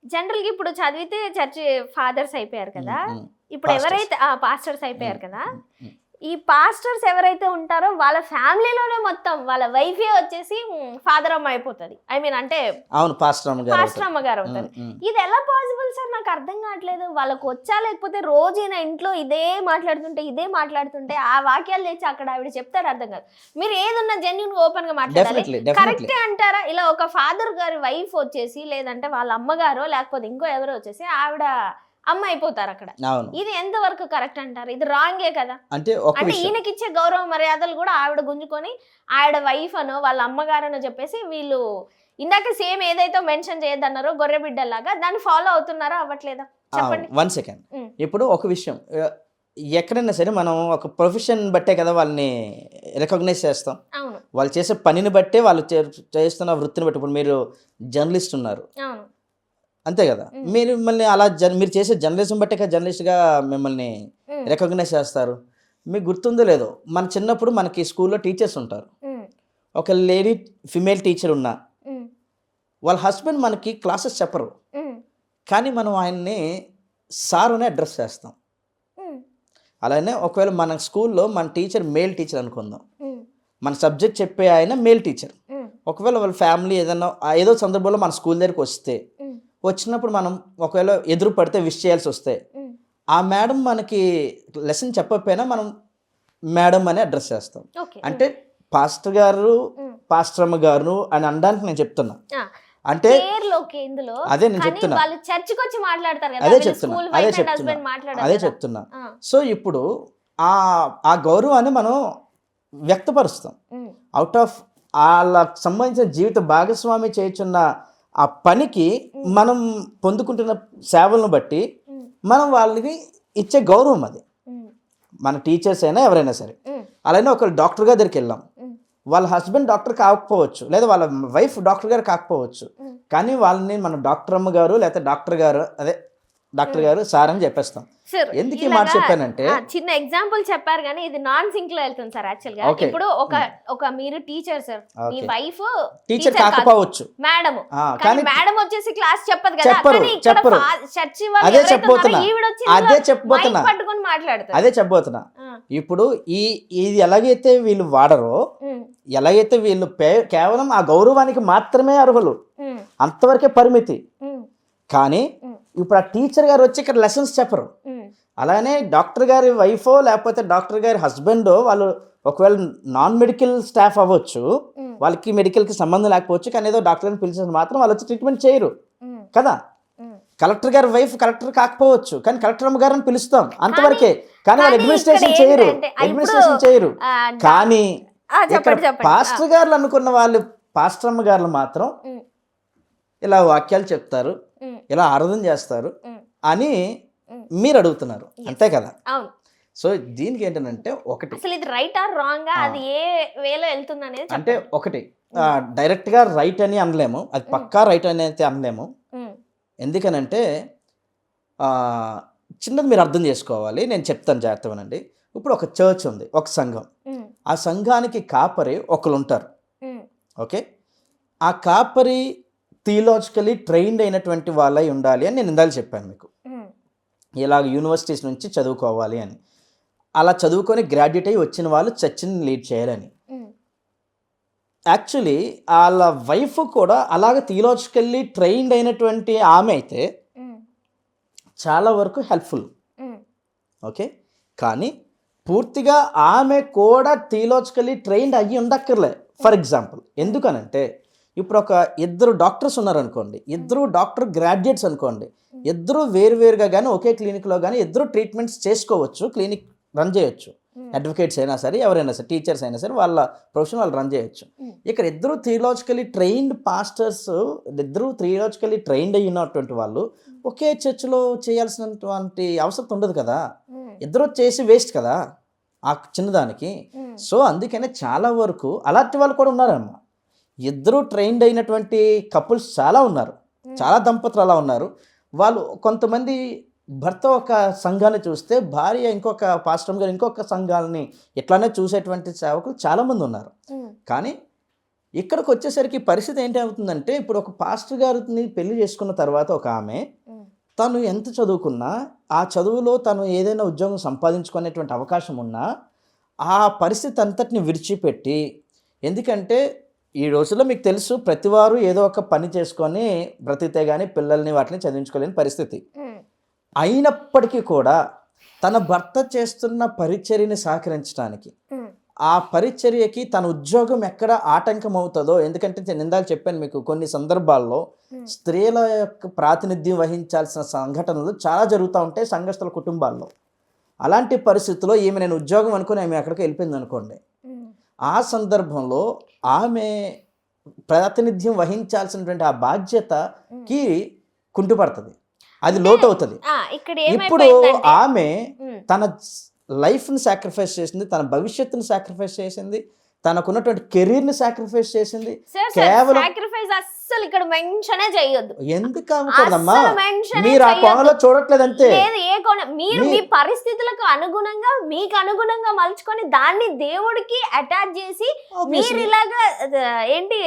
జనరల్‌గా ఇప్పుడు చదివితే చర్చి ఫాదర్స్ అయిపోయారు కదా! ఇప్పుడు పాస్టర్స్. ఎవరైతే పాస్టర్స్ అయిపోయారు కదా! హ్మ్. ఈ పాస్టర్స్ ఎవరైతే ఉంటారో వాళ్ళ ఫ్యామిలీలోనే మొత్తం వాళ్ళ వైఫే వచ్చేసి ఫాదర్ అమ్మ అయిపోతది. ఐ మీన్ అంటే అవును. పాస్టర్ అమ్మగారు పాస్టర్ అవుతారు. అమ్మగారు అవుతారు. ఇది ఎలా పాసిబుల్ సార్? నాకు అర్థం కావట్లేదు. వాళ్ళకి వచ్చా లేకపోతే రోజు ఈయన ఇంట్లో ఇదే మాట్లాడుతుంటే ఆ వాక్యాలు తెచ్చి అక్కడ ఆవిడ చెప్తారు అర్థం కాదు. మీరు ఏదున్నా జెన్యూన్ ఓపెన్ గా మాట్లాడాలి. డెఫినెట్లీ. కరెక్టే అంటారా? ఇలా ఒక ఫాదర్ గారి వైఫ్ వచ్చేసి లేదంటే వాళ్ళ అమ్మగారో లేకపోతే ఇంకో ఎవరో వచ్చేసి ఆవిడ అమ్మ అయిపోతారు అక్కడ. అవును. ఇది ఎంతవరకు కరెక్ట్ అంటారు? ఇది రాంగే కదా. అంటే ఒక అంటే విషయం. ఈయనకిచ్చే గౌరవ మర్యాదలు కూడా ఆవిడ గుంజుకొని ఆవిడ వైఫ్ అనో వాళ్ళ అమ్మగారనో చెప్పేసి వీళ్ళు ఇందాక సేమ్ ఏదైతే మెన్షన్ చేయొద్దన్నారో గొర్రె బిడ్డలాగా దాన్ని ఫాలో అవుతున్నారా అవ్వట్లేదా చెప్పండి. 1 సెకండ్. ఇప్పుడు ఒక విషయం, ఎక్కడైనా సరే మనం ఒక ప్రొఫెషన్ బట్టే కదా వాళ్ళని రికగ్నైజ్ చేస్తాం. అవును వాళ్ళు చేసే పనిని బట్టే వాళ్ళు చేస్తున్న వృత్తిని బట్టి. ఇప్పుడు మీరు జర్నలిస్ట్ ఉన్నారు, అవును అంతే కదా. మీరు మిమ్మల్ని అలా మీరు చేసే జర్నలిజం బట్టే కదా జర్నలిస్ట్గా మిమ్మల్ని రికగ్నైజ్ చేస్తారు. మీకు గుర్తుందో లేదో, మన చిన్నప్పుడు మనకి స్కూల్లో టీచర్స్ ఉంటారు. ఒక లేడీ ఫిమేల్ టీచర్ ఉన్నా వాళ్ళ హస్బెండ్ మనకి క్లాసెస్ చెప్పరు, కానీ మనం ఆయన్ని సార్ అనే అడ్రస్ చేస్తాం. అలానే ఒకవేళ మన స్కూల్లో మన టీచర్ మేల్ టీచర్ అనుకుందాం, మన సబ్జెక్ట్ చెప్పే ఆయన మేల్ టీచర్. ఒకవేళ వాళ్ళ ఫ్యామిలీ ఏదైనా ఏదో సందర్భంలో మన స్కూల్ దగ్గరికి వచ్చినప్పుడు మనం ఒకవేళ ఎదురు పడితే విష్ చేయాల్సి వస్తే ఆ మేడం మనకి లెసన్ చెప్పకపోయినా మనం మేడం అని అడ్రస్ చేస్తాం. అంటే పాస్టర్ గారు, పాస్టర్ అమ్మ గారు అని అనడానికి నేను చెప్తున్నా. అంటే అదే నేను చెప్తున్నా, అదే చెప్తున్నా. సో ఇప్పుడు ఆ గౌరవాన్ని మనం వ్యక్తపరుస్తాం. అవుట్ ఆఫ్ వాళ్ళకి సంబంధించిన జీవిత భాగస్వామి చేయుచున్న ఆ పనికి మనం పొందుకుంటున్న సేవలను బట్టి మనం వాళ్ళకి ఇచ్చే గౌరవం అది. మన టీచర్స్ అయినా ఎవరైనా సరే. అలానే ఒక డాక్టర్ గారి దగ్గరికి వెళ్ళాం, వాళ్ళ హస్బెండ్ డాక్టర్ కాకపోవచ్చు, లేదా వాళ్ళ వైఫ్ డాక్టర్ గారు కాకపోవచ్చు, కానీ వాళ్ళని మన డాక్టర్ అమ్మ గారు లేకపోతే డాక్టర్ గారు సార్ అని చెప్పేస్తాం. ఎందుకు ఈ మాట చెప్పానంటే, చిన్న ఎగ్జాంపుల్ చెప్పారు కానీ ఇది నాన్ సింక్ లో వెళ్తుంది సార్. యాక్చువల్ గా ఇప్పుడు ఒక మీరు టీచర్ సార్, మీ వైఫ్ టీచర్ కాకపోవచ్చు మేడం, కానీ మేడం వచ్చేసి క్లాస్ చెప్పదు కదా. చెప్పరు. అదే చెప్పబోతున్నా పట్టుకొని మాట్లాడతారు. అదే చెప్పబోతున్నా. ఇప్పుడు ఇది ఎలాగైతే వీళ్ళు వాడరో, ఎలాగైతే వీళ్ళు కేవలం ఆ గౌరవానికి మాత్రమే అర్హులు, అంతవరకే పరిమితి. కానీ ఇప్పుడు ఆ టీచర్ గారు వచ్చి ఇక్కడ లెసన్స్ చెప్పరు. అలానే డాక్టర్ గారి వైఫో లేకపోతే డాక్టర్ గారి హస్బెండో వాళ్ళు ఒకవేళ నాన్ మెడికల్ స్టాఫ్ అవ్వచ్చు, వాళ్ళకి మెడికల్కి సంబంధం లేకపోవచ్చు, కానీ ఏదో డాక్టర్ గారిని పిలిచిన మాత్రం వాళ్ళు వచ్చి ట్రీట్మెంట్ చేయరు కదా. కలెక్టర్ గారి వైఫ్ కలెక్టర్ కాకపోవచ్చు, కానీ కలెక్టర్ అమ్మ గారిని పిలుస్తాం, అంతవరకే. కానీ వాళ్ళు అడ్మినిస్ట్రేషన్ చేయరు. కానీ ఇక్కడ పాస్టర్ గారు అనుకున్న వాళ్ళు, పాస్టర్ అమ్మ గారు మాత్రం ఇలా వాక్యాలు చెప్తారు, ఇలా ఆరాధన చేస్తారు అని మీరు అడుగుతున్నారు, అంతే కదా. సో దీనికి ఏంటంటే ఒకటి, అసలు ఇది రైట్ ఆర్ రాంగ్, అది ఏ వేలో వెళ్తుంది అనేది అంటే ఒకటి డైరెక్ట్గా రైట్ అని అనలేము, అది పక్కా రైట్ అని అయితే అనలేము. ఎందుకనంటే చిన్నది మీరు అర్థం చేసుకోవాలి, నేను చెప్తాను జాగ్రత్తగానండి. ఇప్పుడు ఒక చర్చ్ ఉంది, ఒక సంఘం, ఆ సంఘానికి కాపరి ఒకరు ఉంటారు. ఓకే, ఆ కాపరి థియలాజికలీ ట్రైన్డ్ అయినటువంటి వాళ్ళై ఉండాలి అని నేను ఇందాక చెప్పాను మీకు. ఇలాగ యూనివర్సిటీస్ నుంచి చదువుకోవాలి అని, అలా చదువుకొని గ్రాడ్యుయేట్ అయ్యి వచ్చిన వాళ్ళు చర్చిని లీడ్ చేయాలని. యాక్చువల్లీ వాళ్ళ వైఫ్ కూడా అలాగ థియలాజికల్లీ ట్రైన్డ్ అయినటువంటి ఆమె అయితే చాలా వరకు హెల్ప్ఫుల్. ఓకే, కానీ పూర్తిగా ఆమె కూడా థియలాజికల్లీ ట్రైన్డ్ అయ్యి ఉండక్కర్లే. ఫర్ ఎగ్జాంపుల్, ఎందుకనంటే ఇప్పుడు ఒక ఇద్దరు డాక్టర్స్ ఉన్నారనుకోండి, ఇద్దరు డాక్టర్ గ్రాడ్యుయేట్స్ అనుకోండి, ఇద్దరు వేరువేరుగా కానీ ఒకే క్లినిక్లో కానీ ఇద్దరు ట్రీట్మెంట్స్ చేసుకోవచ్చు, క్లినిక్ రన్ చేయొచ్చు. అడ్వకేట్స్ అయినా సరే, ఎవరైనా సరే, టీచర్స్ అయినా సరే, వాళ్ళ ప్రొఫెషన్ వాళ్ళు రన్ చేయొచ్చు. ఇక్కడ ఇద్దరు థియలాజికల్లీ ట్రైన్డ్ పాస్టర్స్, ఇద్దరు థియలాజికల్లీ ట్రైన్డ్ అయినటువంటి వాళ్ళు ఒకే చర్చిలో చేయాల్సినటువంటి అవసరం ఉండదు కదా. ఇద్దరు చేసి వేస్ట్ కదా ఆ చిన్నదానికి. సో అందుకనే చాలా వరకు అలాంటి వాళ్ళు కూడా ఉన్నారమ్మా. ఇద్దరు ట్రైన్డ్ అయినటువంటి కపుల్స్ చాలా ఉన్నారు, చాలా దంపతులు అలా ఉన్నారు. వాళ్ళు కొంతమంది భర్త ఒక సంఘాన్ని చూస్తే భార్య ఇంకొక పాస్టర్ గారు ఇంకొక సంఘాలని ఇట్లానే చూసేటువంటి సేవకులు చాలామంది ఉన్నారు. కానీ ఇక్కడికి వచ్చేసరికి పరిస్థితి ఏంటి అవుతుందంటే, ఇప్పుడు ఒక పాస్టర్ గారిని పెళ్లి చేసుకున్న తర్వాత ఒక ఆమె తను ఎంత చదువుకున్నా, ఆ చదువులో తను ఏదైనా ఉద్యోగం సంపాదించుకునేటువంటి అవకాశం ఉన్నా, ఆ పరిస్థితి అంతటిని విడిచిపెట్టి, ఎందుకంటే ఈ రోజుల్లో మీకు తెలుసు ప్రతివారు ఏదో ఒక పని చేసుకొని బ్రతికితే కానీ పిల్లల్ని వాటిని చదివించుకోలేని పరిస్థితి. అయినప్పటికీ కూడా తన భర్త చేస్తున్న పరిచర్యని సహకరించడానికి, ఆ పరిచర్యకి తన ఉద్యోగం ఎక్కడ ఆటంకం అవుతుందో, ఎందుకంటే నేను ఇందాక చెప్పాను మీకు కొన్ని సందర్భాల్లో స్త్రీల యొక్క ప్రాతినిధ్యం వహించాల్సిన సంఘటనలు చాలా జరుగుతూ ఉంటాయి సంఘస్థల కుటుంబాల్లో. అలాంటి పరిస్థితుల్లో ఈమె నేను ఉద్యోగం అనుకుని ఆమె అక్కడికి వెళ్ళిపోయింది అనుకోండి, ఆ సందర్భంలో ఆమె ప్రాతినిధ్యం వహించాల్సినటువంటి ఆ బాధ్యతకి కుంటుపడుతుంది, అది లోటు అవుతుంది. ఇప్పుడు ఆమె తన లైఫ్ని సాక్రిఫైస్ చేసింది, తన భవిష్యత్తుని సాక్రిఫైస్ చేసింది, తనకున్నటువంటి కెరీర్ని సాక్రిఫైస్ చేసింది. కేవలం అస్సలు ఇక్కడ మెన్షనే చేయొద్దు. ఎందుకు అవ్వకూడదమ్మా? మీరు ఆ కోణంలో చూడట్లేదు అంతే. ఏ కోణం మీరు మీ పరిస్థితులకు అనుగుణంగా మీకు అనుగుణంగా మలుచుకొని దాన్ని దేవుడికి అటాచ్ చేసి మీరు ఇలాగా ఏంటి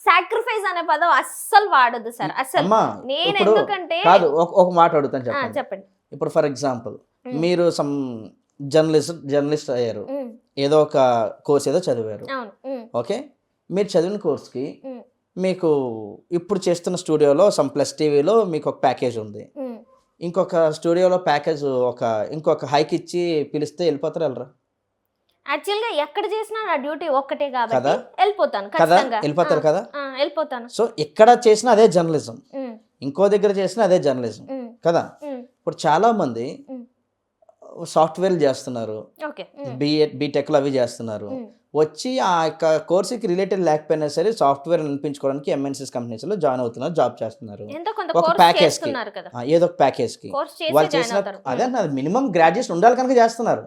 సాక్రిఫైస్ అనే పదం అస్సలు వాడద్దు సార్. అస్సలు నేను ఎందుకంటే కాదు, ఒక మాట అడుగుతాను చెప్పండి. ఇప్పుడు ఫర్ ఎగ్జాంపుల్ మీరు సమ్ జర్నలిస్ట్ అయ్యారు, ఏదో ఒక కోర్స్ ఏదో చదివారు, ఓకే. మీరు చదివిన కోర్స్కి మీకు ఇప్పుడు చేస్తున్న స్టూడియోలో సమ్ ప్లస్ టీవీలో మీకు ఒక ప్యాకేజ్ ఉంది, ఇంకొక స్టూడియోలో ప్యాకేజ్ ఇంకొక హైక్ ఇచ్చి పిలిస్తే వెళ్ళిపోతారు, వెళ్ళరా? యాక్చువల్గా ఎక్కడ చేసినా నా డ్యూటీ ఒక్కటే కాబట్టి వెళ్ళిపోతాను ఖచ్చితంగా. వెళ్ళిపోతారు కదా, వెళ్ళిపోతాను. సో ఇక్కడ చేసిన అదే జర్నలిజం, ఇంకో దగ్గర చేసిన అదే జర్నలిజం కదా. ఇప్పుడు చాలా మంది సాఫ్ట్వేర్లు చేస్తున్నారు, బీటెక్లు అవి చేస్తున్నారు, వచ్చి ఆ యొక్క కోర్సుకి రిలేటెడ్ లేకపోయినా సరే సాఫ్ట్వేర్ అనిపించుకోవడానికి ఎంఎన్సీస్ కంపెనీస్లో జాయిన్ అవుతున్నారు, జాబ్ చేస్తున్నారు. ఒక ప్యాకేజ్కి ఏదో ఒక ప్యాకేజ్కి వాళ్ళు చేసిన అదే మినిమం గ్రాడ్యుయేషన్ ఉండాలి కనుక చేస్తున్నారు.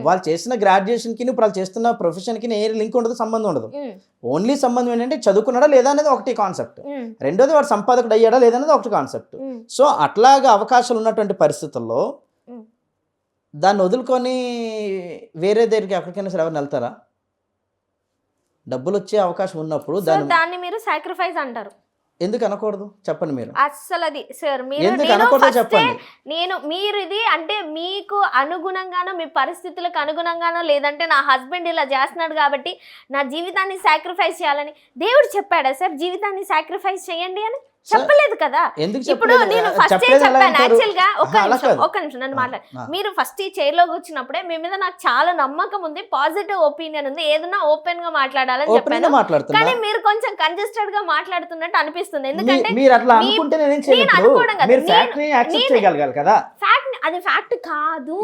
వాళ్ళు చేసిన గ్రాడ్యుయేషన్కి ఇప్పుడు వాళ్ళు చేస్తున్న ప్రొఫెషన్కి ఏ లింక్ ఉండదు, సంబంధం ఉండదు. ఓన్లీ సంబంధం ఏంటంటే చదువుకున్నాడా లేదా అనేది ఒకటి కాన్సెప్ట్, రెండోది వాడు సంపాదకుడు అయ్యాడా లేదా అనేది ఒకటి కాన్సెప్ట్. సో అట్లాగా అవకాశాలు ఉన్నటువంటి పరిస్థితుల్లో దాన్ని వదులుకొని వేరే దగ్గరికి ఎక్కడికైనా సరే ఎవరిని వెళ్తారా? డబ్బులు వచ్చే అవకాశం ఉన్నప్పుడు దాన్ని మీరు సాక్రిఫైస్ అంటారు. ఎందుకు అనకూడదు చెప్పండి మీరు? అస్సలు అది సార్ ఎందుకు అనకూడదు చెప్పండి. మీరు ఇది అంటే మీకు అనుగుణంగానో మీ పరిస్థితులకు అనుగుణంగానో లేదంటే నా హస్బెండ్ ఇలా చేస్తున్నాడు కాబట్టి నా జీవితాన్ని సాక్రిఫైస్ చేయాలని దేవుడు చెప్పాడా సార్ నిజాన్ని సాక్రిఫైస్ చేయండి అని? చెప్పలేదు కదా. ఇప్పుడు నేను ఫస్ట్ చెప్పాను యాక్చువల్ గా ఒక్క నిమిషం నన్ను మాట్లాడు. మీరు ఫస్ట్ ఈ చైర్ లోకి వచ్చినప్పుడే మీ మీద నాకు చాలా నమ్మకం ఉంది, పాజిటివ్ ఒపీనియన్ ఉంది, ఏదన్నా ఓపెన్ గా మాట్లాడాలని చెప్పాను. కానీ మీరు కొంచెం కంజెస్టెడ్ గా మాట్లాడుతున్నట్టు అనిపిస్తుంది. ఎందుకంటే అది ఫ్యాక్ట్ కాదు.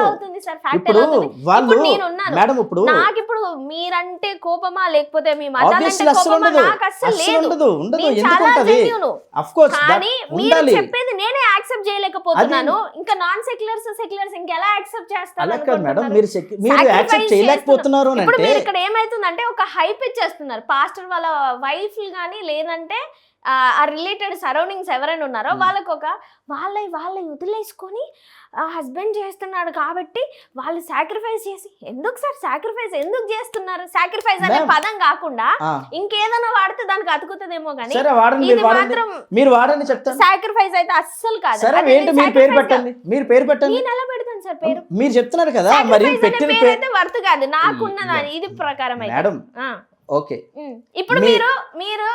అవుతుంది సార్, ఫ్యాక్ట్ ఎలా అవుతుంది? ఇప్పుడు నేనున్నాను, నాకు ఇప్పుడు మీరంటే కోపమా లేకపోతే మీ మతాలంటే కోపమా నాకు అస్సలు లేదు. కానీ మీరు చెప్పేది నేనే యాక్సెప్ట్ చేయలేకపోతున్నాను. ఇంకా నాన్ సెక్యులర్స్ ఇంకెలా యాక్సెప్ట్ చేస్తారు? ఇప్పుడు మీరు ఇక్కడ ఏమైతుందంటే ఒక హైప్ ఇచ్చేస్తున్నారు. పాస్టర్ వాళ్ళ వైఫ్ గానీ లేదంటే ఆ రిలేటెడ్ సరౌండింగ్స్ ఎవరైనా ఉన్నారో వాళ్ళకి వాళ్ళ వదిలేసుకొని హస్బెండ్ చేస్తున్నాడు కాబట్టి వాళ్ళు సాక్రిఫైస్ చేసి ఎందుకు సార్ సాక్రిఫైస్ ఎందుకు చేస్తున్నారు? సాక్రిఫైస్ అనే పదం కాకుండా ఇంకేదైనా వాడితే దానికి అతుకుతుందేమో కానీ ఇది మాత్రం సాక్రిఫైస్ అయితే అస్సలు కాదు. మీరు పేరు పెట్టండి. నేను ఎలా పెడతాను సార్ పేరు? మీరు చెప్తున్నారు కదా, మరి పెట్టిన పేరు అయితే వర్త్ కాదు నాకున్నదాని ఇది ప్రకారం అయితే. ఓకే, ఇప్పుడు మీరు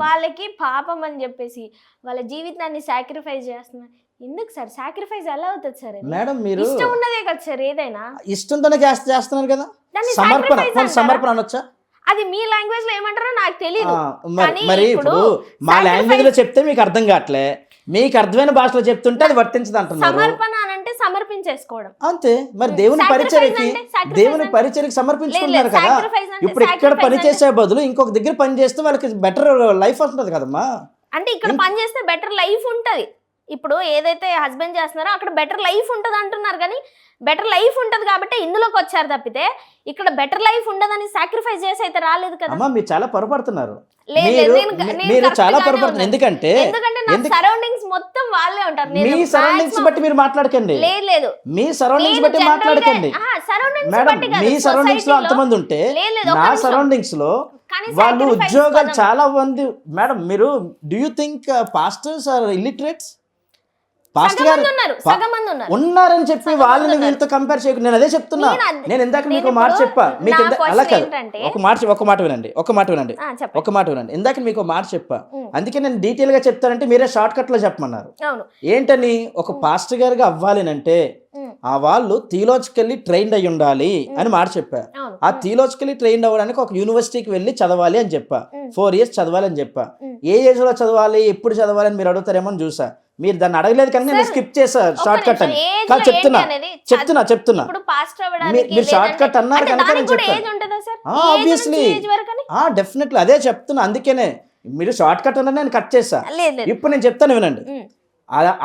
వాళ్ళకి పాపం అని చెప్పేసి వాళ్ళ జీవితాన్ని సాక్రిఫైస్ చేస్తున్నారు. ఎందుకు సార్ సాక్రిఫైస్ ఎలా అవుతుంది సార్? మేడం మీరు ఇష్టం ఉన్నదే కదా సార్, ఏదైనా ఇష్టంతోనే చేస్తున్నారు కదా. సమర్పణ అనొచ్చా? అది మీ లాంగ్వేజ్ లో ఏమంటారో నాకు తెలియదు. మరి ఇప్పుడు మా లాంగ్వేజ్ లో చెప్తే మీకు అర్థం కావట్లే, మీకు అర్థమైన భాషలో చెప్తుంటే అది వర్తించదు అంటున్నారు. సమర్పణ అంటే సమర్పించేసుకోవడం అంతే. మరి దేవుని పరిచర్యకి సమర్పించుకుంటున్నారు కదా. ఇప్పుడు ఇక్కడ పని చేసే బదులు ఇంకొక దగ్గర పని చేస్తే వాళ్ళకి బెటర్ లైఫ్ వస్తుంది కదమ్మా. అంటే ఇక్కడ పని చేస్తే బెటర్ లైఫ్ ఉంటది, ఇప్పుడు ఏదైతే హస్బెండ్ చేస్తున్నారో అక్కడ బెటర్ లైఫ్ ఉంటుంది అంటున్నారు, కానీ బెటర్ లైఫ్ ఉంటుంది కాబట్టి ఇందులోకి వచ్చారు తప్పితే ఇక్కడ బెటర్ లైఫ్ ఉండదని సాక్రిఫైస్ చేసి అయితే రాలేదు కదా. అమ్మా మీరు చాలా పొరపడుతున్నారు, లేదు, మీరు నేను మీరు correct చాలా గానే పొరపడుతున్నారు. ఉన్నాను. ఎందుకంటే నా సరౌండింగ్స్ మొత్తం వాళ్ళే ఉంటారు. మీ సరౌండింగ్స్ బట్టి మీరు మాట్లాడకండి, లేదు మీ సరౌండింగ్స్ బట్టి మాట్లాడకండి మేడం. మీ సరౌండింగ్స్ లో అంతమంది ఉంటే నా సరౌండింగ్స్ లో వాళ్ళు ఉద్యోగాలు చాలా మంది. మేడం మీరు do you think pastors are illiterates? Pastor గారు ఉన్నారని చెప్పి వాళ్ళని వీళ్ళతో కంపేర్ చేయకు. నేను అదే చెప్తున్నా. నేను ఇందాక మీకు మాట చెప్పా, మీకు అలా కాదు, ఒక మాట వినండి. ఇందాక మీకు మాట చెప్పా, అందుకే నేను డీటెయిల్ గా చెప్తానంటే మీరే షార్ట్ కట్ లో చెప్పమన్నారు. ఏంటని? ఒక పాస్టర్ గారుగా అవ్వాలి అంటే ఆ వాళ్ళు థియలాజికల్లీ ట్రైన్డ్ అయి ఉండాలి అని మాట చెప్పా. ఆ థియలాజికల్లీ ట్రైన్డ్ అవ్వడానికి ఒక యూనివర్సిటీకి వెళ్ళి చదవాలి అని చెప్పా. 4 years చదవాలి అని చెప్పా. ఏ ఏజ్ లో చదవాలి, ఎప్పుడు చదవాలి అని మీరు అడుగుతారేమో అని చూసా. మీరు దాన్ని అడగలేదు కానీ నేను స్కిప్ చేసా షార్ట్ కట్ అని. కాదు చెప్తున్నా మీరు షార్ట్ కట్ అన్నారు కనుక నేను చెప్పాను. ఆబ్వియస్లీ డెఫినెట్లీ అదే చెప్తున్నా. అందుకనే మీరు షార్ట్ కట్ అన్నారు, నేను కట్ చేసా. ఇప్పుడు నేను చెప్తాను వినండి.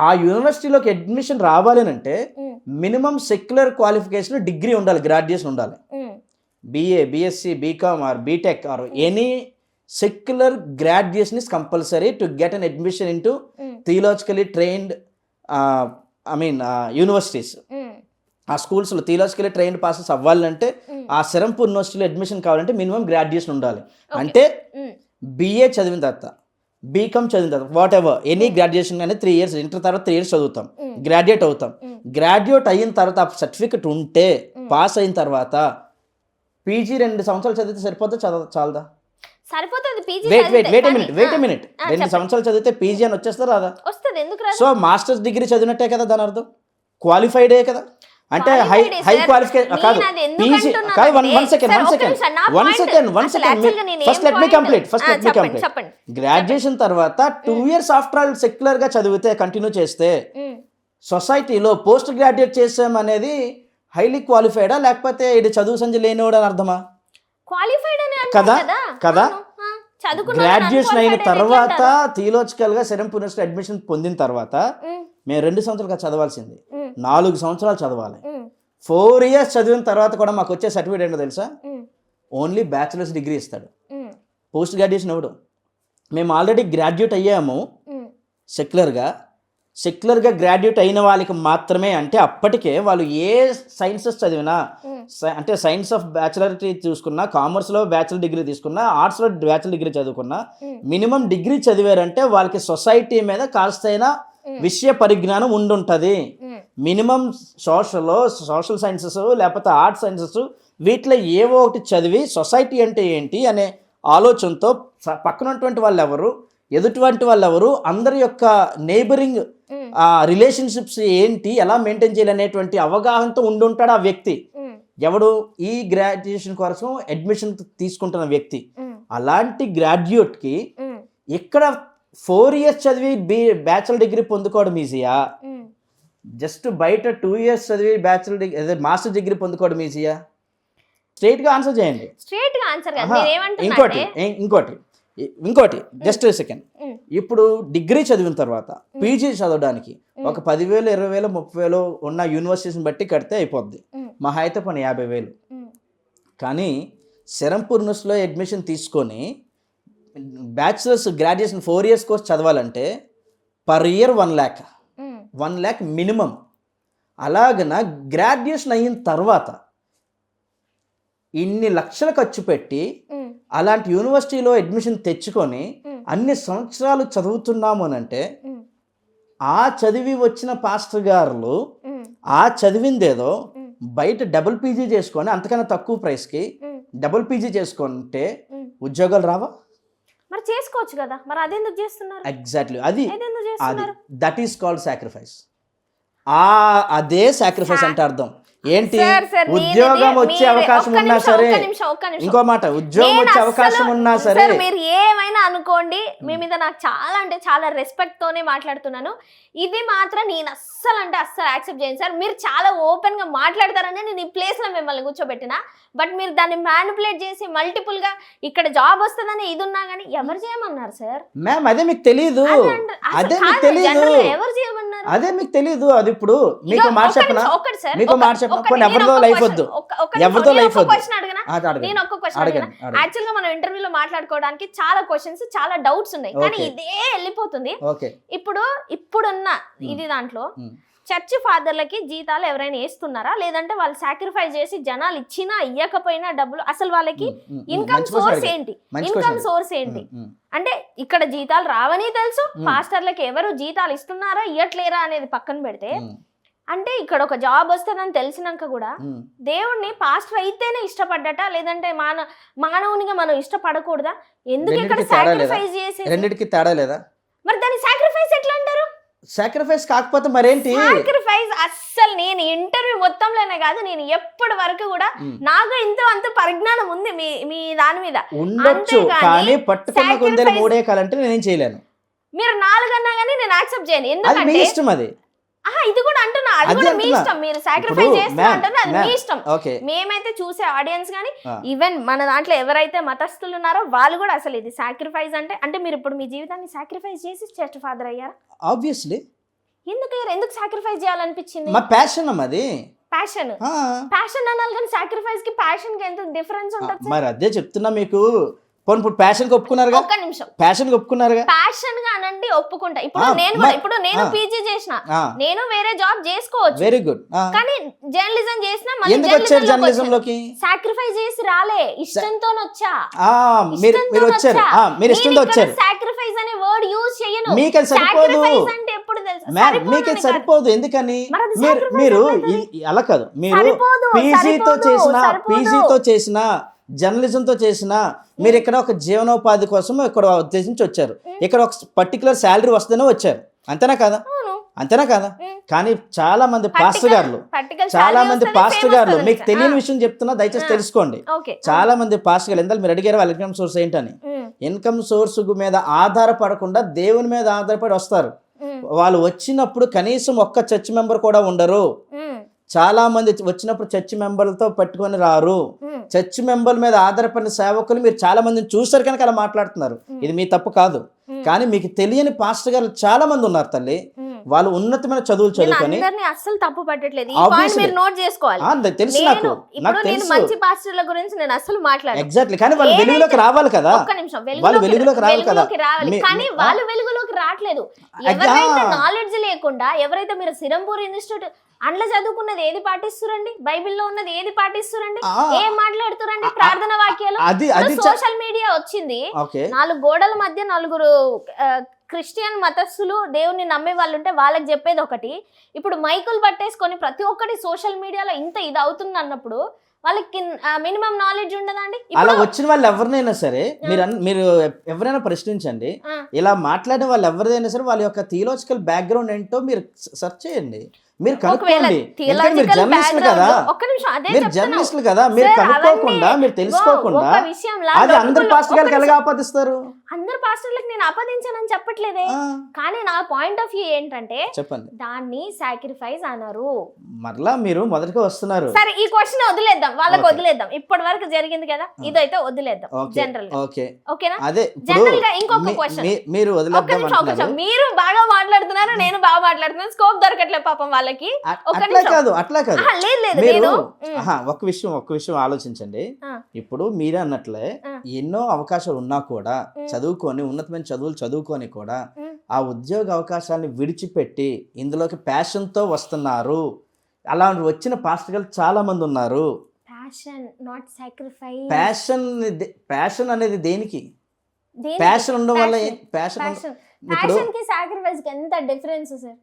ఆ యూనివర్సిటీలోకి అడ్మిషన్ రావాలి అంటే మినిమం సెక్యులర్ క్వాలిఫికేషన్ డిగ్రీ ఉండాలి, గ్రాడ్యుయేషన్ ఉండాలి. BA, BSc, BCom or BTech or any secular graduation is compulsory to get an admission into theologically trained universities. ఆ స్కూల్స్లో థియలాజికల్లీ ట్రైన్డ్ పాసెస్ అవ్వాలంటే ఆ సెరంపూర్ యూనివర్సిటీలో అడ్మిషన్ కావాలంటే మినిమం గ్రాడ్యుయేషన్ ఉండాలి. అంటే BA చదివిన తర్వాత, BCom చదివిన తర్వాత, వాట్ ఎవర్ ఎనీ గ్రాడ్యుయేషన్ అనేది 3 years, ఇంటర్ తర్వాత 3 years చదువుతాం, గ్రాడ్యుయేట్ అవుతాం. గ్రాడ్యుయేట్ అయిన తర్వాత ఆ సర్టిఫికెట్ ఉంటే, పాస్ అయిన తర్వాత PG 2 సంవత్సరాలు చదివితే సరిపోతే చాలదా? సరిపోతుంది. వెయిట్ ఏ మినిట్ 2 సంవత్సరాలు చదివితే PG అని వచ్చేస్తారు రాదా? వస్తుంది. ఎందుకు రాదు? సో మాస్టర్స్ డిగ్రీ చదివినట్టే కదా దాని అర్థం, క్వాలిఫైడే కదా. అంటే హై క్వాలిఫికేషన్ కాదు PG కాదు. One second first let me complete. Graduation తర్వాత 2 years ఆఫ్టర్ ఆల్ సెక్యులర్ గా చదివితే, కంటిన్యూ చేస్తే సొసైటీలో పోస్ట్ గ్రాడ్యుయేట్ చేసాం అనేది హైలీ క్వాలిఫైడా లేకపోతే ఇది చదువు సంజ లేనివాడు అని అర్థమా? క్వాలిఫైడ్ కదా. గ్రాడ్యుయేషన్ అయిన తర్వాత థియలాజికల్ గా సెరంపూర్ యూనివర్సిటీ అడ్మిషన్ పొందిన తర్వాత మేము 2 సంవత్సరాలుగా చదవాల్సింది 4 సంవత్సరాలు చదవాలి. 4 years చదివిన తర్వాత కూడా మాకు వచ్చే సర్టిఫికేట్ ఏంటో తెలుసా? ఓన్లీ బ్యాచిలర్స్ డిగ్రీ ఇస్తాడు, పోస్ట్ గ్రాడ్యుయేషన్ ఇవ్వడు. మేము ఆల్రెడీ గ్రాడ్యుయేట్ అయ్యాము సెక్యులర్గా గ్రాడ్యుయేట్ అయిన వాళ్ళకి మాత్రమే. అంటే అప్పటికే వాళ్ళు ఏ సైన్సెస్ చదివినా, అంటే సైన్స్ ఆఫ్ బ్యాచిలర్ చూసుకున్నా, కామర్స్లో బ్యాచిలర్ డిగ్రీ తీసుకున్నా, ఆర్ట్స్లో బ్యాచిలర్ డిగ్రీ చదువుకున్నా, మినిమం డిగ్రీ చదివారంటే వాళ్ళకి సొసైటీ మీద కాస్తైనా విషయ పరిజ్ఞానం ఉండుంటుంది. మినిమం సోషల్ సైన్సెస్ లేకపోతే ఆర్ట్స్ సైన్సెస్ వీటిలో ఏవో ఒకటి చదివి సొసైటీ అంటే ఏంటి అనే ఆలోచనతో పక్కనటువంటి వాళ్ళు ఎవరు, ఎదుటివంటి వాళ్ళు ఎవరు, అందరి యొక్క నేబరింగ్ రిలేషన్షిప్స్ ఏంటి, ఎలా మెయింటైన్ చేయాలనేటువంటి అవగాహనతో ఉండుంటాడు ఆ వ్యక్తి. ఎవడు? ఈ గ్రాడ్యుయేషన్ కోసం అడ్మిషన్ తీసుకుంటున్న వ్యక్తి. అలాంటి గ్రాడ్యుయేట్కి ఇక్కడ 4 years చదివి బ్యాచిలర్ డిగ్రీ పొందుకోవడం ఈజీయా? జస్ట్ బయట 2 years చదివి బ్యాచిలర్ డిగ్రీ మాస్టర్ డిగ్రీ పొందుకోవడం ఈజీయా? స్ట్రైట్గా ఆన్సర్ చేయండి. ఇంకోటి జస్ట్ సెకండ్. ఇప్పుడు డిగ్రీ చదివిన తర్వాత PG చదవడానికి ఒక 10,000, 20,000, 30,000 ఉన్న యూనివర్సిటీని బట్టి కడితే అయిపోద్ది. మహా అయితే 50,000. కానీ సెరంపూర్ యూనివర్సిటీలో అడ్మిషన్ తీసుకొని బ్యాచిలర్స్ గ్రాడ్యుయేషన్ 4 years కోర్స్ చదవాలంటే పర్ ఇయర్ 1 lakh మినిమం. అలాగన గ్రాడ్యుయేషన్ అయిన తర్వాత ఇన్ని లక్షలు ఖర్చు పెట్టి అలాంటి యూనివర్సిటీలో అడ్మిషన్ తెచ్చుకొని అన్ని సంవత్సరాలు చదువుతున్నాము అని అంటే ఆ చదివి వచ్చిన పాస్టర్ గారు ఆ చదివిందేదో బయట డబుల్ PG చేసుకొని అంతకన్నా తక్కువ ప్రైస్కి డబుల్ PG చేసుకుంటే ఉద్యోగాలు రావా? మరి చేసుకోవచ్చు కదా, మరి అదెందుకు చేస్తున్నారు? ఎగ్జాక్ట్లీ అది దట్ ఈస్ కాల్డ్ సాక్రిఫైస్. అదే సాక్రిఫైస్ అంటే అర్థం. ఏంటి సార్, ఉద్యోగం వచ్చే అవకాశం ఉన్నా సరే, ఇంకో మాట ఉద్యోగం వచ్చే అవకాశం ఉన్నా సరే, మీరు ఏమైనా అనుకోండి, మీ మీద నాకు చాలా అంటే చాలా రెస్పెక్ట్ తోనే మాట్లాడుతున్నాను. ఇది మాత్రం నేను అస్సలు యాక్సెప్ట్ చేయను సార్. మీరు చాలా ఓపెన్ గా మాట్లాడతారని నేను ఈ ప్లేస్ లో మిమ్మల్ని కూర్చోబెట్టిన, బట్ మీరు దాన్ని మ్యానిపులేట్ చేసి మల్టిపుల్ గా ఇక్కడ జాబ్ వస్తుందని ఇది ఉన్నా గానీ ఎవరు చేయమన్నారు సార్? మ్యామ్ అదే మీకు తెలీదు, అదే మీకు తెలీదు, ఎవరు చేయమన్నారు? అదే మీకు తెలీదు. అది ఇప్పుడు మీకు మాట చెప్పనా, మీకు మాట చెప్పనా, ఎవరిదో లైఫ్ వద్దు, ఎవరిదో లైఫ్ వద్దు. నేను ఒక్క క్వశ్చన్ అడిగిన. యాక్చువల్ గా మనం ఇంటర్వ్యూలో మాట్లాడుకోవడానికి చాలా క్వశ్చన్స్, చాలా డౌట్స్ ఉన్నాయి, కానీ ఇదే వెళ్ళిపోతుంది. ఇప్పుడున్న ఇది దాంట్లో చర్చ్ ఫాదర్లకి జీతాలు ఎవరైనా వేస్తున్నారా, లేదంటే వాళ్ళు సాక్రిఫైస్ చేసి జనాలు ఇచ్చినా ఇయ్యకపోయినా డబ్బులు, అసలు వాళ్ళకి ఇన్కమ్ సోర్స్ ఏంటి? ఇన్కమ్ సోర్స్ ఏంటి అంటే ఇక్కడ జీతాలు రావని తెలుసు, పాస్టర్లకి ఎవరు జీతాలు ఇస్తున్నారా ఇయ్యట్లేరా అనేది పక్కన పెడితే, అంటే ఇక్కడ ఒక జాబ్ వస్తుందని తెలిసినాక కూడా దేవుణ్ణి పాస్టర్ అయితేనే ఇష్టపడ్డట, లేదంటే మానవునిగా మనం ఇష్టపడకూడదా? ఎందుకు ఇక్కడ సాక్రిఫైస్ చేసి? రెండిటికి తేడా లేదా? మరి దాన్ని సాక్రిఫైస్ ఎట్లా అంటారు? సాక్రిఫైస్ కాకపోతే మరేంటి? సాక్రిఫైస్ అస్సలు నేను ఇంటర్వ్యూ మొత్తంలోనే కాదు, నేను ఎప్పటి వరకు కూడా నాకు అంత పరిజ్ఞానం ఉంది మీ దాని మీద ఉండొచ్చు, కానీ పట్టుకున్న కొందరు మూడే కాలంటే నేనేం చేయలేను. మీరు 4 అన్నా కానీ నేను యాక్సెప్ట్ చేయను, ఎందుకంటే మీ ఇష్టం అది. ఇది కూడా అంటున్నా, అది కూడా మీ ఇష్టం, మీరు సాక్రిఫైస్ చేస్తున్నా అంటున్నా, అది మీ ఇష్టం. మేమైతే చూసే ఆడియన్స్ కానీ ఈవెన్ మన దాంట్లో ఎవరైతే మతస్థులు ఉన్నారో వాళ్ళు కూడా అసలు ఇది సాక్రిఫైస్ అంటే మీరు ఇప్పుడు మీ జీవితాన్ని సాక్రిఫైస్ చేసి చర్చ్ ఫాదర్ అయ్యారా? ఆబ్వియస్లీ. ఎందుకు సాక్రిఫైస్ చేయాలనిపించింది? మా ప్యాషన్ అమ్మది. ప్యాషన్ అనాలి కానీ సాక్రిఫైస్ కి ప్యాషన్ కి ఎంత డిఫరెన్స్ ఉంటుంది? మరి అదే చెప్తున్నా మీకు. ఇప్పుడు ప్యాషన్ ఒప్పుకున్నారుగా, ఒక్క నిమిషం, ప్యాషన్ ఒప్పుకున్నారుగా, ప్యాషన్ గా అనండి ఒప్పుకుంటా. ఇప్పుడు నేను పీజీ చేసిన, నేను వేరే జాబ్ చేసుకోవచ్చు, వెరీ గుడ్, కానీ జర్నలిజం చేసిన సాక్రిఫైస్ చేసి రాలే, ఇష్టంతో వచ్చా. మీరు వచ్చారు, మీరు ఇష్టంతో వచ్చారు. సాక్రిఫైస్ అనే వర్డ్ యూజ్ చేయను. మీకు సరిపోదు అంటే ఎప్పుడు తెలుసు, మీకు సరిపోదు. ఎందుకని మీరు అలా కాదు, మీరు పీజీతో చేసిన జర్నలిజంతో చేసిన, మీరు ఇక్కడ ఒక జీవనోపాధి కోసం ఇక్కడ ఉద్దేశించి వచ్చారు, ఇక్కడ ఒక పర్టికులర్ శాలరీ వస్తుందనే వచ్చారు, అంతేనా కదా? కానీ చాలా మంది పాస్టర్ గారు మీకు తెలియని విషయం చెప్తున్నా, దయచేసి తెలుసుకోండి. చాలా మంది పాస్టర్ గారు ఎందుకు మీరు అడిగారు వాళ్ళ ఇన్కమ్ సోర్స్ ఏంటని, ఇన్కమ్ సోర్స్ మీద ఆధారపడకుండా దేవుని మీద ఆధారపడి వస్తారు. వాళ్ళు వచ్చినప్పుడు కనీసం ఒక్క చర్చ్ మెంబర్ కూడా ఉండరు. చాలా మంది వచ్చినప్పుడు చర్చ్ మెంబర్లతో పట్టుకొని రారు. చర్చ్ మెంబర్ మీద ఆధారపడిన సేవకులు మీరు చాలా మందిని చూసారు కనుక అలా మాట్లాడుతున్నారు. ఇది మీ తప్పు కాదు, కానీ మీకు తెలియని పాస్టర్ గారు చాలా మంది ఉన్నారు తల్లి. వాళ్ళు ఉన్నతమైన చదువులు చదువుకొని అస్సలు తప్పు పట్టట్లేదు, నోట్ చేసుకోవాలి. తెలుసు, నాకు మంచి పాస్టర్ల గురించి నేను అసలు మాట్లాడను. ఎగ్జాక్ట్లీ, కానీ వాళ్ళు వెలుగులోకి రావాలి కదా. వాళ్ళు వెలుగులోకి రావాలి, కానీ వాళ్ళు వెలుగులోకి రావట్లేదు. ఎవరైతే నాలెడ్జ్ లేకుండా, ఎవరైతే మీరు సిరంపూర్ ఇన్స్టిట్యూట్ అందులో చదువుకున్నది ఏది పాటిస్తురండి? బైబిల్లో ఉన్నది ఏది పాటిస్తురండి? ఏం మాట్లాడుతురండి? ప్రార్థన వాక్యాలు. సోషల్ మీడియా వచ్చింది, 4 గోడల మధ్య 4 క్రిస్టియన్ మతస్థులు దేవుని నమ్మే వాళ్ళు ఉంటే వాళ్ళకి చెప్పేది ఒకటి. ఇప్పుడు మైకులు పట్టేసుకొని ప్రతి ఒక్కటి సోషల్ మీడియాలో ఇంత ఇది అవుతుంది అన్నప్పుడు వాళ్ళకి మినిమం నాలెడ్జ్ ఉండదండి. అలా వచ్చిన వాళ్ళు ఎవరినైనా సరే మీరు ఎవరైనా ప్రశ్నించండి. ఇలా మాట్లాడిన వాళ్ళు ఎవరిదైనా సరే వాళ్ళ యొక్క థియలాజికల్ బ్యాక్గ్రౌండ్ ఏంటో మీరు సెర్చ్ చేయండి, మీరు కనుక్కోండి. మీరు జర్నలిస్టులు కదా, మీరు కనుక్కోకుండా, మీరు తెలుసుకోకుండా అది అందరు పాస్టర్ గారికి ఎలాగ ఆపాదిస్తారు? అందరు పాస్టర్లకు నేను ఆపాదించానని చెప్పట్లేదే, కానీ నా పాయింట్ ఆఫ్ వ్యూ ఏంటంటే చెప్పండి, దాన్ని సాక్రిఫైస్ అన్నారు. మరలా మీరు మొదటిగా వస్తున్నారు. సరే, ఈ క్వశ్చన్ వదిలేద్దాం, వాళ్ళకి వదిలేద్దాం. ఇప్పటి వరకు జరిగింది కదా, ఇదైతే వదిలేద్దాం. జనరల్ ఓకేనా? జనరల్ గా ఇంకొక క్వశ్చన్, మీరు మీరు బాగా మాట్లాడుతున్నారు, నేను బాగా మాట్లాడుతున్నాను, స్కోప్ దొరకట్లేదు పాపం వాళ్ళకి. అట్లా కాదు లేదు, ఒక విషయం ఆలోచించండి. ఇప్పుడు మీరే అన్నట్లే ఎన్నో అవకాశాలు ఉన్నా కూడా చదువుకొని, ఉన్నతమైన చదువులు చదువుకొని కూడా ఆ ఉద్యోగ అవకాశాలను విడిచిపెట్టి ఇందులోకి ప్యాషన్తో వస్తున్నారు. అలా వచ్చిన పాస్టర్లు చాలా మంది ఉన్నారు. ప్యాషన్ అనేది దేనికి? ప్యాషన్ ఉండడం వల్ల ప్యాషన్ కి సాక్రిఫైస్ కి ఎంత డిఫరెన్స్ సార్?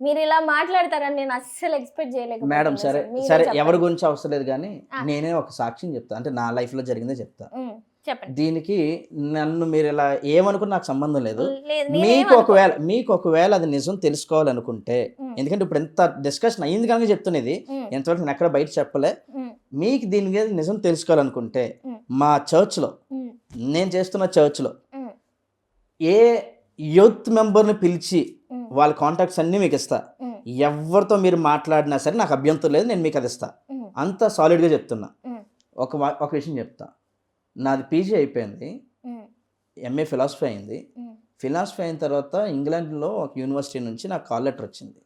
మీరు ఇలా మాట్లాడతారని నేను అస్సలు ఎక్స్పెక్ట్ చేయలేదు మేడం. సరే ఎవరి గురించి అవసరం లేదు, కానీ నేనే ఒక సాక్ష్యం చెప్తా, అంటే నా లైఫ్ లో జరిగిందే చెప్తా. చెప్పండి. దీనికి నన్ను మీరు ఇలా ఏమనుకున్న నాకు సంబంధం లేదు. లేదు మీకు ఒకవేళ అది నిజం తెలుసుకోవాలనుకుంటే, ఎందుకంటే ఇప్పుడు ఎంత డిస్కషన్ అయ్యింది కనుక చెప్తున్నది, ఎంతవరకు నేను ఎక్కడ బయట చెప్పలే. మీకు దీని మీద నిజం తెలుసుకోవాలనుకుంటే మా చర్చ్లో, నేను చేస్తున్న చర్చ్లో ఏ యూత్ మెంబర్ని పిలిచి వాళ్ళ కాంటాక్ట్స్ అన్నీ మీకు ఇస్తా. ఎవరితో మీరు మాట్లాడినా సరే నాకు అభ్యంతరం లేదు, నేను మీకు అది ఇస్తా. అంత సాలిడ్గా చెప్తున్నా. ఒక విషయం చెప్తా. నాది పీజీ అయిపోయింది, ఎంఏ ఫిలాసఫీ అయింది. ఫిలాసఫీ అయిన తర్వాత ఇంగ్లాండ్లో ఒక యూనివర్సిటీ నుంచి నాకు కాల్ లెటర్ వచ్చింది.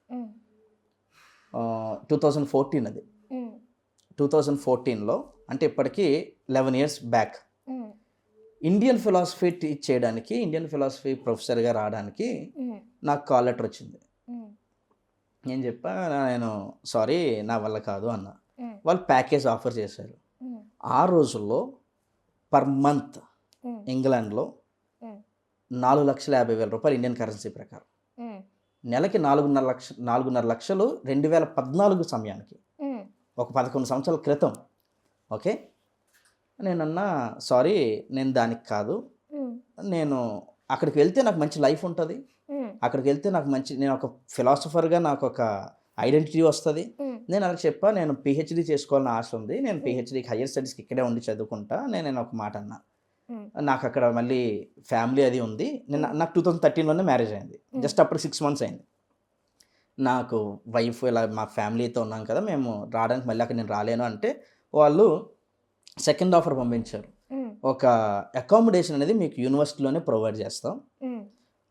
2014 అది. 2014లో అంటే ఇప్పటికీ 11 years back Indian philosophy teach చేయడానికి, ఇండియన్ ఫిలాసఫీ ప్రొఫెసర్గా రావడానికి నాకు కాల్ లెటర్ వచ్చింది. నేను చెప్పా, నేను సారీ నా వల్ల కాదు అన్న. వాళ్ళు ప్యాకేజ్ ఆఫర్ చేశారు. ఆ రోజుల్లో పర్ మంత్ ఇంగ్లాండ్లో 4,50,000 రూపాయలు ఇండియన్ కరెన్సీ ప్రకారం, నెలకి 4.5 లక్షలు 2014 సమయానికి, ఒక 11 సంవత్సరాల క్రితం. ఓకే, నేనన్నా సారీ నేను దానికి కాదు, నేను అక్కడికి వెళ్తే నాకు మంచి లైఫ్ ఉంటుంది, అక్కడికి వెళ్తే నాకు నేను ఒక ఫిలాసఫర్గా నాకు ఒక ఐడెంటిటీ వస్తుంది. నేను అలా చెప్పా, నేను పిహెచ్డీ చేసుకోవాలని ఆశ ఉంది, నేను పిహెచ్డీకి హయ్యర్ స్టడీస్కి ఇక్కడే ఉండి చదువుకుంటా. నేను ఒక మాట అన్నా, నాకు అక్కడ మళ్ళీ ఫ్యామిలీ అది ఉంది. నాకు 2013లోనే మ్యారేజ్ అయింది, జస్ట్ అప్పుడు 6 months అయింది. నాకు వైఫ్ ఇలా మా ఫ్యామిలీతో ఉన్నాం కదా, మేము రావడానికి మళ్ళీ అక్కడ నేను రాలేను అంటే వాళ్ళు సెకండ్ ఆఫర్ పంపించారు. ఒక అకామిడేషన్ అనేది మీకు యూనివర్సిటీలోనే ప్రొవైడ్ చేస్తాం,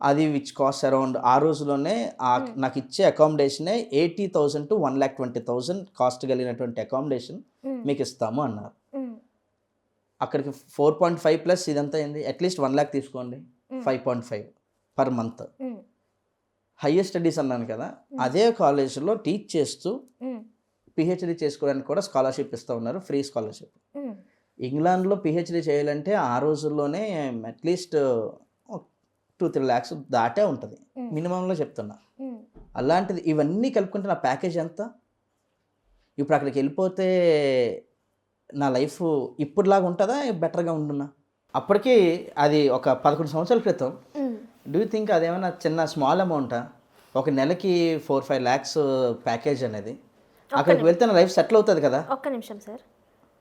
అది విచ్ కాస్ట్ అరౌండ్ ఆ రోజులోనే నాకు ఇచ్చే అకామిడేషనే 80,000 to 1,20,000 కాస్ట్ కలిగినటువంటి అకామిడేషన్ మీకు ఇస్తాము అన్నారు. అక్కడికి 4.5 ప్లస్ ఇదంతా అయింది, అట్లీస్ట్ 1 lakh తీసుకోండి, 5.5 పర్ మంత్. హయ్యర్ స్టడీస్ అన్నాను కదా, అదే కాలేజ్లో టీచ్ చేస్తూ పిహెచ్డీ చేసుకోవడానికి కూడా స్కాలర్షిప్ ఇస్తూ ఉన్నారు, ఫ్రీ స్కాలర్షిప్. ఇంగ్లాండ్లో పిహెచ్డీ చేయాలంటే ఆ రోజుల్లోనే అట్లీస్ట్ 2-3 lakhs దాటే ఉంటుంది మినిమంలో చెప్తున్నా. అలాంటిది ఇవన్నీ కలుపుకుంటే నా ప్యాకేజ్ ఎంత? ఇప్పుడు అక్కడికి వెళ్ళిపోతే నా లైఫ్ ఇప్పుడులాగా ఉంటుందా, బెటర్గా ఉంటున్నా? అప్పటికి అది ఒక 11 సంవత్సరాల క్రితం. డూ యూ థింక్ అదేమైనా చిన్న స్మాల్ అమౌంటా? ఒక నెలకి 4-5 lakhs ప్యాకేజ్ అనేది. అక్కడికి వెళ్తే నా లైఫ్ సెటిల్ అవుతుంది కదా. ఒక్క నిమిషం సార్.